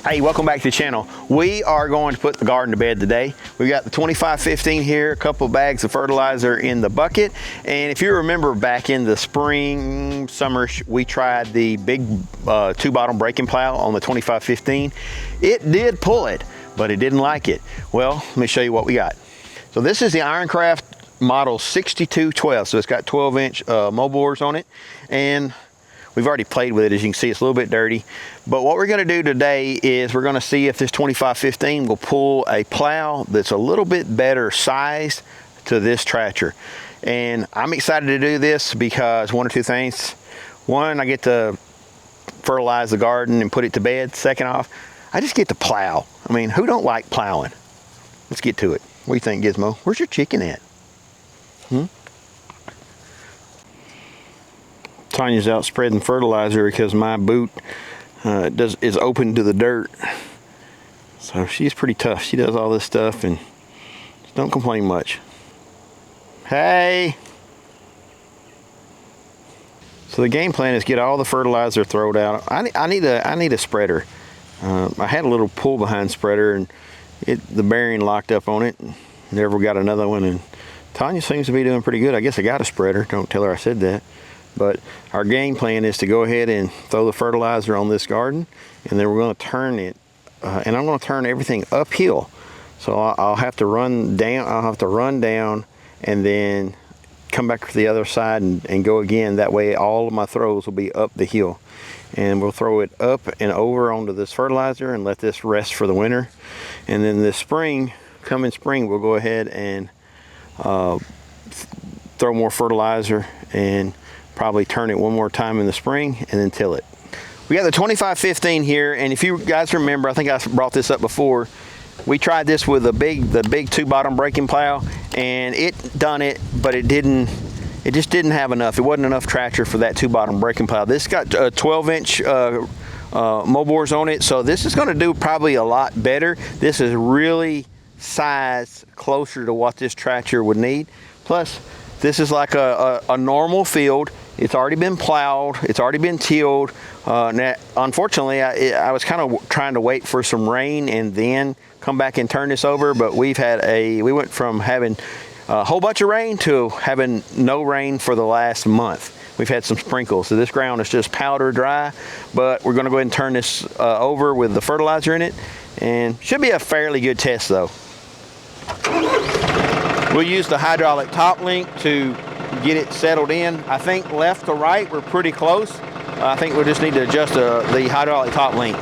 Hey, welcome back to the channel. We are going to put the garden to bed today. We got the 2515 here, a couple of bags of fertilizer in the bucket. And if you remember back in the spring, summer, we tried the big two bottom breaking plow on the 2515. It did pull it, but it didn't like it. Well, let me show you what we got. So this is the IronCraft model 6212. So it's got 12-inch moldboards on it. And we've already played with it. As you can see, it's a little bit dirty. But what we're going to do today is we're going to see if this 2515 will pull a plow that's a little bit better sized to this tractor. And I'm excited to do this because one or two things. One, I get to fertilize the garden and put it to bed. Second off, I just get to plow. I mean, who don't like plowing? Let's get to it. What do you think, Gizmo? Where's your chicken at? Tanya's out spreading fertilizer because my boot is open to the dirt. So she's pretty tough. She does all this stuff and don't complain much. Hey! So the game plan is get all the fertilizer thrown out. I need a spreader. I had a little pull behind spreader and the bearing locked up on it. Never got another one, and Tanya seems to be doing pretty good. I guess I got a spreader. Don't tell her I said that. But our game plan is to go ahead and throw the fertilizer on this garden, and then we're going to turn it, and I'm going to turn everything uphill. So I'll have to run down. I'll have to run down, and then come back to the other side and go again. That way, all of my throws will be up the hill, and we'll throw it up and over onto this fertilizer and let this rest for the winter. And then this spring, coming spring, we'll go ahead and throw more fertilizer and probably turn it one more time in the spring and then till it. We got the 2515 here, and if you guys remember, I think I brought this up before, we tried this with the big two bottom breaking plow, and it done it, but it just didn't have enough. It wasn't enough tractor for that two bottom breaking plow. This got 12-inch moldboards on it, so this is going to do probably a lot better. This is really sized closer to what this tractor would need. Plus, this is like a normal field. It's already been plowed. It's already been tilled. Now, unfortunately, I was kind of trying to wait for some rain and then come back and turn this over. But we went from having a whole bunch of rain to having no rain for the last month. We've had some sprinkles. So this ground is just powder dry. But we're going to go ahead and turn this over with the fertilizer in it. And should be a fairly good test, though. We'll use the hydraulic top link to get it settled in. I think left to right, we're pretty close. I think we'll just need to adjust the hydraulic top link.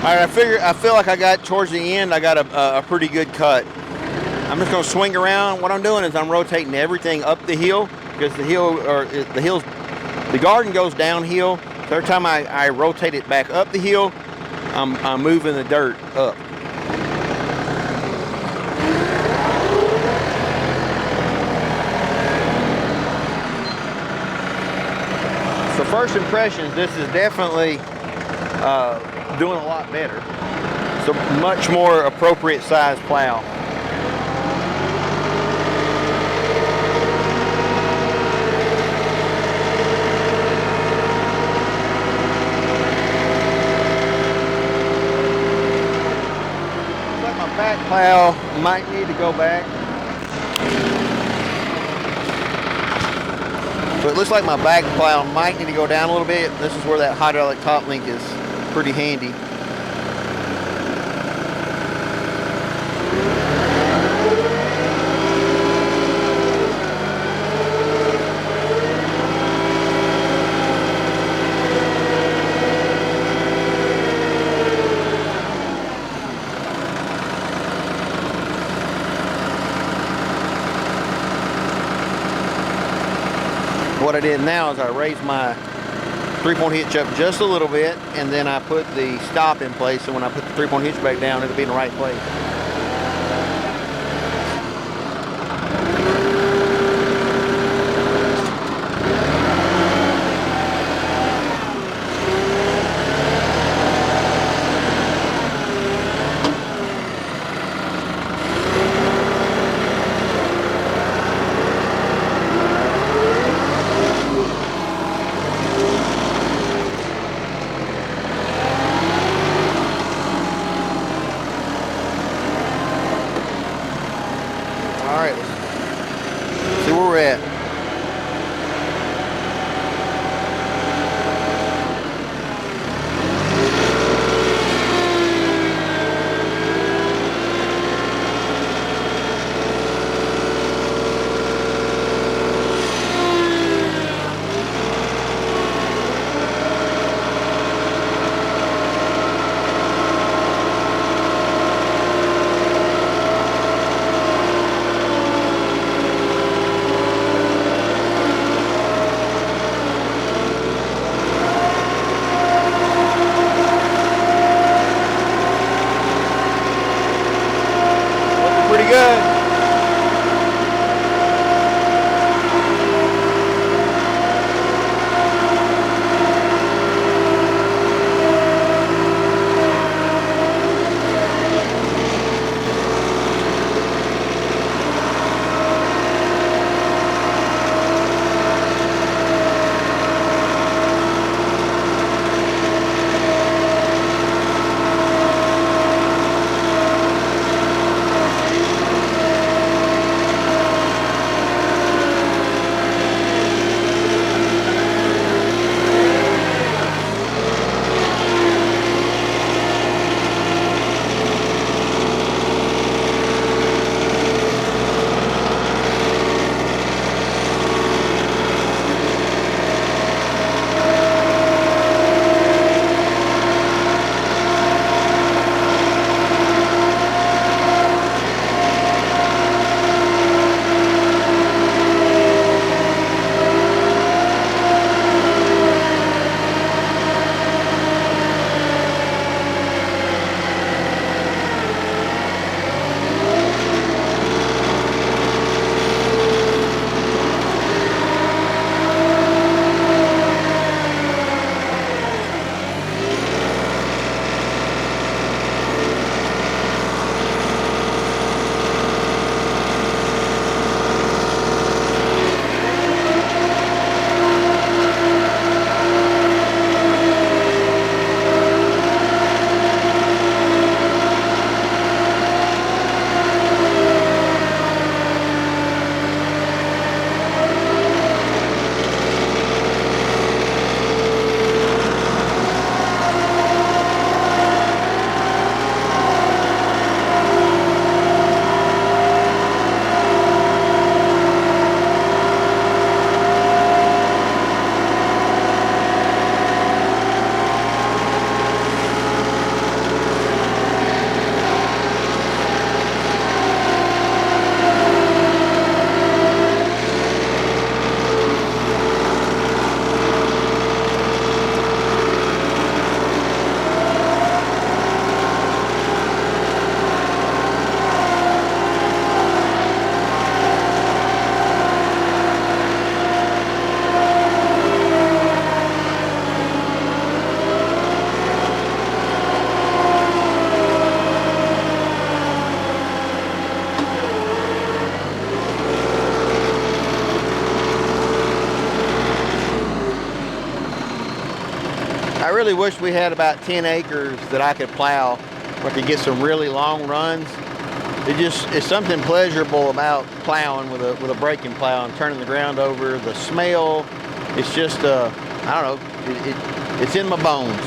All right, I feel like I got towards the end, I got a pretty good cut. I'm just gonna swing around. What I'm doing is I'm rotating everything up the hill because the garden goes downhill. So every time I rotate it back up the hill, I'm moving the dirt up. So first impressions, this is definitely doing a lot better. It's a much more appropriate size plow. Looks like my back plow might need to go back. So it looks like my back plow might need to go down a little bit. This is where that hydraulic top link is pretty handy. I did now is I raised my 3-point hitch up just a little bit, and then I put the stop in place, so when I put the 3-point hitch back down, it'll be in the right place. Alright, let's see where we're at. Pretty good. I really wish we had about 10 acres that I could plow where I could get some really long runs. It's something pleasurable about plowing with a braking plow and turning the ground over. The smell, it's just, I don't know, it's in my bones.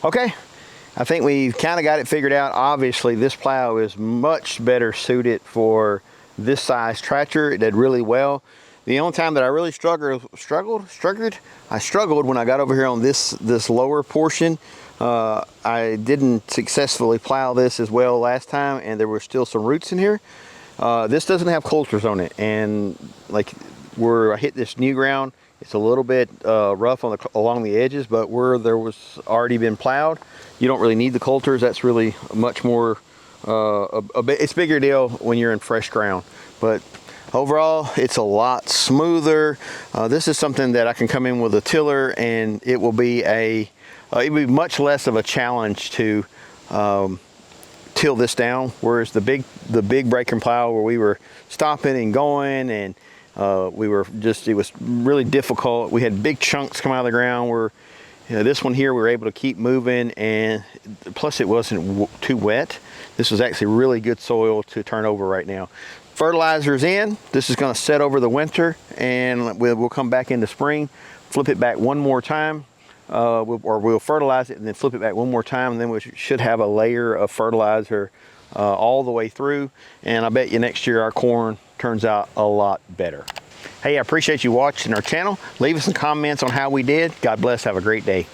Okay, I think we've kind of got it figured out. Obviously, this plow is much better suited for this size tractor. It did really well. The only time that I really struggled when I got over here on this lower portion. I didn't successfully plow this as well last time, and there were still some roots in here. This doesn't have coulters on it, and like where I hit this new ground, it's a little bit rough on along the edges, but where there was already been plowed, you don't really need the coulters. That's really much more, it's a bigger deal when you're in fresh ground. But overall, it's a lot smoother. This is something that I can come in with a tiller, and it will be much less of a challenge to till this down. Whereas the big breaker plow, where we were stopping and going, and it was really difficult. We had big chunks come out of the ground. Where this one here, we were able to keep moving, and plus it wasn't too wet. This was actually really good soil to turn over right now. Fertilizer's in. This is going to set over the winter, and we'll come back in the spring, flip it back one more time, we'll fertilize it and then flip it back one more time, and then we should have a layer of fertilizer all the way through. And I bet you next year our corn turns out a lot better. Hey, I appreciate you watching our channel. Leave us some comments on how we did. God bless. Have a great day.